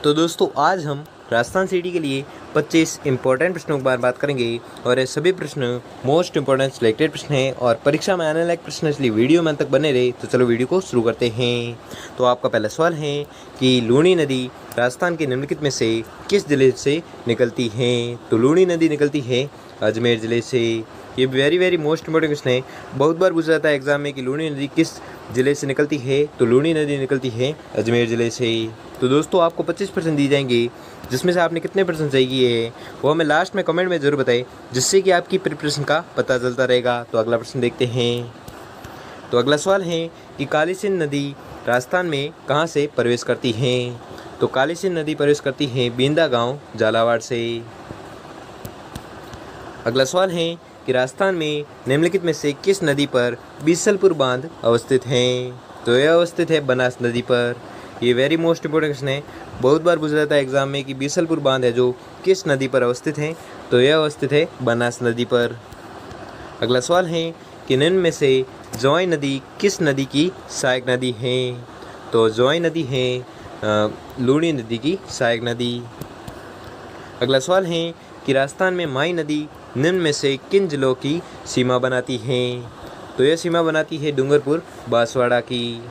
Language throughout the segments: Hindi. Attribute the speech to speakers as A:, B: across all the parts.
A: तो दोस्तों आज हम राजस्थान सिटी के लिए 25 इंपॉर्टेंट प्रश्नों के बारे में बात करेंगे और ये सभी प्रश्न मोस्ट इंपॉर्टेंट सिलेक्टेड प्रश्न हैं और परीक्षा में आने लायक प्रश्न, इसलिए वीडियो में अंत तक बने रहे। तो चलो वीडियो को शुरू करते हैं। तो आपका पहला सवाल है कि लूणी नदी राजस्थान के निम्नलिखित में से किस जिले से निकलती है। तो लूणी नदी निकलती है अजमेर ज़िले से। ये वेरी मोस्ट इंपॉर्टेंट क्वेश्चन है, बहुत बार पूछा जाता है एग्जाम में कि लूणी नदी किस ज़िले से निकलती है। तो लूणी नदी निकलती है अजमेर ज़िले से। तो दोस्तों आपको 25% दी जाएंगे, जिसमें से आपने कितने परसेंट सही किए हैं वो हमें लास्ट में कमेंट में ज़रूर बताएं, जिससे कि आपकी प्रिपरेशन का पता चलता रहेगा। तो अगला प्रश्न देखते हैं। तो अगला सवाल है कि काली सिंध नदी राजस्थान में कहाँ से प्रवेश करती है। तो काली सिंध नदी प्रवेश करती है बींदा गाँव झालावाड़ से। अगला सवाल है कि राजस्थान में निम्नलिखित में से किस नदी पर बीसलपुर बांध अवस्थित है। तो यह अवस्थित है बनास नदी पर। ये वेरी मोस्ट इंपॉर्टेंट क्वेश्चन है, बहुत बार पूछा जाता है एग्जाम में कि बीसलपुर बांध है जो किस नदी पर अवस्थित है। तो यह अवस्थित है बनास नदी पर। अगला सवाल है कि निम्न में से जोई नदी किस नदी की सहायक नदी है। तो जोई नदी है लूणी नदी की सहायक नदी। अगला सवाल है कि राजस्थान में माई नदी निम्न में से किन जिलों की सीमा बनाती है। तो यह सीमा बनाती है डूंगरपुर बांसवाड़ा की।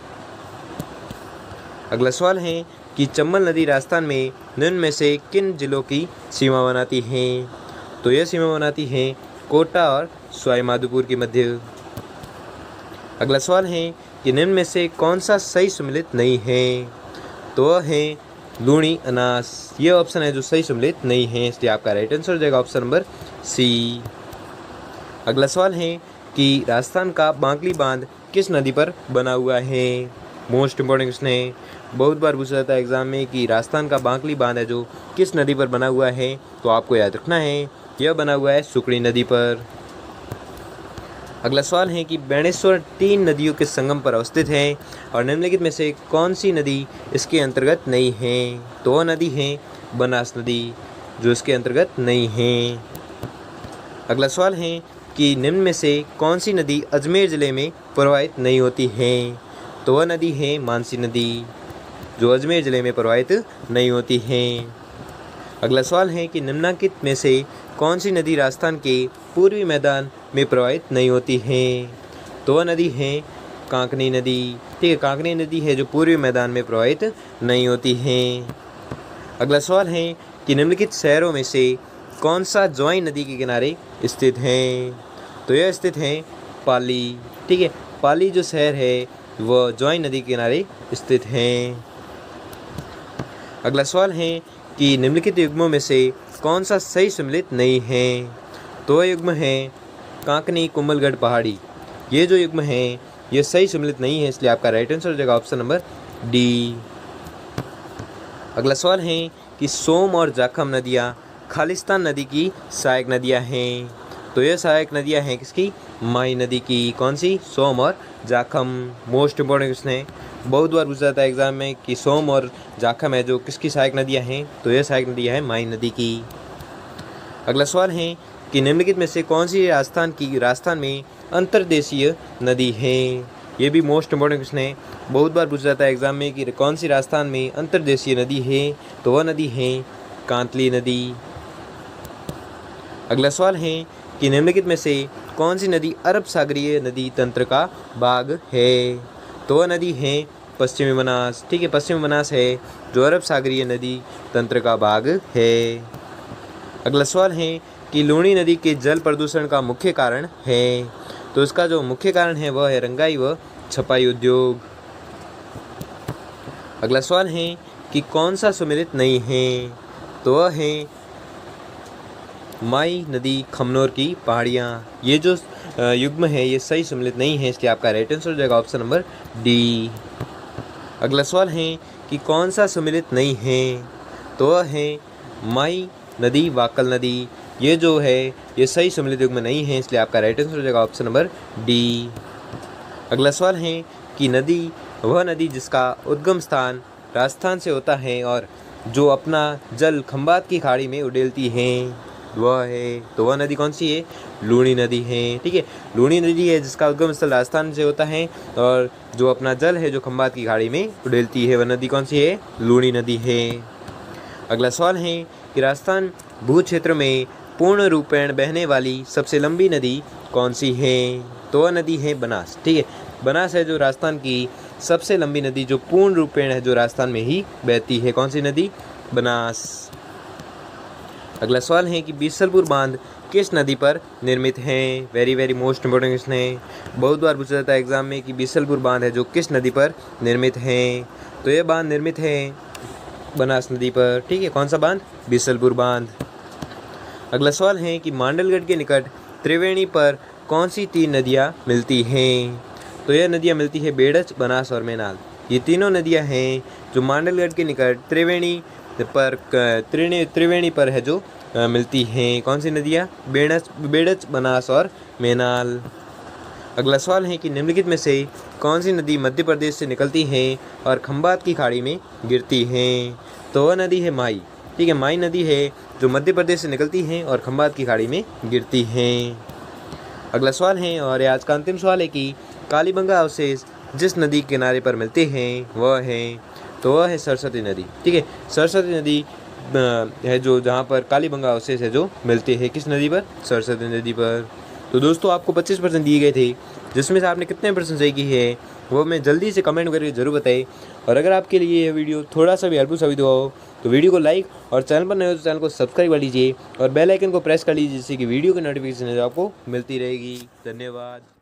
A: अगला सवाल है कि चंबल नदी राजस्थान में निम्न में से किन जिलों की सीमा बनाती है। तो यह सीमा बनाती है कोटा और सवाई माधोपुर के मध्य। अगला सवाल है कि निम्न में से कौन सा सही सम्मिलित नहीं है। तो वह है लूणी अनास। यह ऑप्शन है जो सही सम्मिलित नहीं है, इसलिए आपका राइट आंसर हो जाएगा ऑप्शन नंबर सी। अगला सवाल है कि राजस्थान का बांकली बांध किस नदी पर बना हुआ है। मोस्ट इंपॉर्टेंट क्वेश्चन है, बहुत बार पूछा जाता है एग्जाम में कि राजस्थान का बांकली बांध है जो किस नदी पर बना हुआ है। तो आपको याद रखना है यह बना हुआ है सुकड़ी नदी पर। अगला सवाल है कि बेणेश्वर 3 नदियों के संगम पर अवस्थित है और निम्नलिखित में से कौन सी नदी इसके अंतर्गत नहीं है। तो वह नदी है बनास नदी जो इसके अंतर्गत नहीं है। अगला सवाल है कि निम्न में से कौन सी नदी अजमेर ज़िले में प्रवाहित नहीं होती है। तो वह नदी है मानसी नदी जो अजमेर ज़िले में प्रवाहित नहीं होती है। अगला सवाल है कि निम्नलिखित में से कौन सी नदी राजस्थान के पूर्वी मैदान में प्रवाहित नहीं होती है। तो वह नदी है कांकनी नदी। ठीक है, कांकनी नदी है जो पूर्वी मैदान में प्रवाहित नहीं होती है। अगला सवाल है कि निम्नलिखित शहरों में से कौन सा जोई नदी के किनारे स्थित है। तो यह स्थित है पाली। ठीक है, पाली जो शहर है वह जोई नदी के किनारे स्थित है। अगला सवाल है कि निम्नलिखित युग्मों में से कौन सा सही सम्मिलित नहीं है। तो वह युग्म है कांकनी कुंभलगढ़ पहाड़ी। ये जो युग्म है ये सही सम्मिलित नहीं है, इसलिए आपका राइट आंसर हो जाएगा ऑप्शन नंबर डी। अगला सवाल है कि सोम और जाखम नदियाँ खालिस्तान नदी की सहायक नदियाँ हैं। तो यह सहायक नदियाँ हैं किसकी, माई नदी की। कौन सी, सोम और जाखम। मोस्ट इंपॉर्टेंट क्वेश्चन है, बहुत बार पूछा जाता है एग्जाम में कि सोम और जाखम है जो किसकी सहायक नदियाँ हैं। तो यह सहायक नदियाँ हैं माई नदी की। अगला सवाल है कि निम्नलिखित में से कौन सी राजस्थान में अंतर्देशीय नदी है। ये भी मोस्ट इंपॉर्टेंट क्वेश्चन है, बहुत बार पूछा जाता है एग्जाम में कि कौन सी राजस्थान में अंतर्देशीय नदी है। तो वह नदी है कांतली नदी। अगला सवाल है कि निम्नलिखित में से कौन सी नदी अरब सागरीय नदी तंत्र का भाग है। तो वह नदी है पश्चिमी बनास। ठीक है, पश्चिमी बनास है जो अरब सागरीय नदी तंत्र का भाग है। अगला सवाल है कि लूणी नदी के जल प्रदूषण का मुख्य कारण है। तो इसका जो मुख्य कारण है वह है रंगाई व छपाई उद्योग। अगला सवाल है कि कौन सा सम्मिलित नहीं है। तो वह है माई नदी खमनोर की पहाड़ियाँ। ये जो युग्म है ये सही सम्मिलित नहीं है, इसलिए आपका राइट आंसर हो जाएगा ऑप्शन नंबर डी। अगला सवाल है कि कौन सा सम्मिलित नहीं है। तो वह है माई नदी वाकल नदी। ये जो है ये सही सम्मिलित युग्म नहीं है, इसलिए आपका राइट आंसर हो जाएगा ऑप्शन नंबर डी। अगला सवाल है कि नदी वह नदी जिसका उद्गम स्थान राजस्थान से होता है और जो अपना जल खंबात की खाड़ी में उड़ेलती है वह है। तो वह नदी कौन सी है, लूणी नदी है। ठीक है, लूणी नदी है जिसका उद्गम स्थल राजस्थान से होता है और जो अपना जल है जो खंबात की खाड़ी में उड़ेलती है वह नदी कौन सी है, लूणी नदी है। अगला सवाल है कि राजस्थान भू क्षेत्र में पूर्ण रूपेण बहने वाली सबसे लंबी नदी कौन सी है? तो वह नदी है बनास। ठीक है, बनास है जो राजस्थान की सबसे लंबी नदी जो पूर्ण रूपेण है, जो राजस्थान में ही बहती है। कौन सी नदी? बनास। अगला सवाल है कि बीसलपुर बांध किस नदी पर निर्मित है? Very very most important question है, बहुत बार पूछा जाता है एग्जाम में कि बीसलपुर बांध है जो किस नदी पर निर्मित है। तो यह बांध निर्मित है बनास नदी पर। ठीक है, कौन सा बांध? बीसलपुर बांध। अगला सवाल है कि मांडलगढ़ के निकट त्रिवेणी पर कौन सी 3 नदियाँ मिलती हैं? तो यह नदियाँ मिलती है बेड़च, बनास और मेनाल। ये तीनों नदियाँ हैं जो मांडलगढ़ के निकट त्रिवेणी पर है जो मिलती हैं। कौन सी नदियाँ? बेड़च, बनास और मेनाल। अगला सवाल है कि निम्नलिखित में से कौन सी नदी मध्य प्रदेश से निकलती है और खंबात की खाड़ी में गिरती है? तो वह नदी है माई। ठीक है, माई नदी है जो मध्य प्रदेश से निकलती है और खंबात की खाड़ी में गिरती है। अगला सवाल है और आज का अंतिम सवाल है कि कालीबंगा अवशेष जिस नदी किनारे पर मिलते हैं वह है सरस्वती नदी। ठीक है, सरस्वती नदी है जो जहाँ पर कालीबंगा अवशेष है जो मिलते हैं। किस नदी पर? सरस्वती नदी पर। तो दोस्तों आपको 25% दिए गए थे, जिसमें से आपने कितने परसेंट सही की है वो मैं जल्दी से कमेंट करके ज़रूर बताएं। और अगर आपके लिए यह वीडियो थोड़ा सा भी हेल्पफुल साबित हुआ हो तो वीडियो को लाइक और चैनल पर नए हो तो चैनल को सब्सक्राइब कर लीजिए और बेल आइकन को प्रेस कर लीजिए, जिससे कि वीडियो की नोटिफिकेशन आपको मिलती रहेगी। धन्यवाद।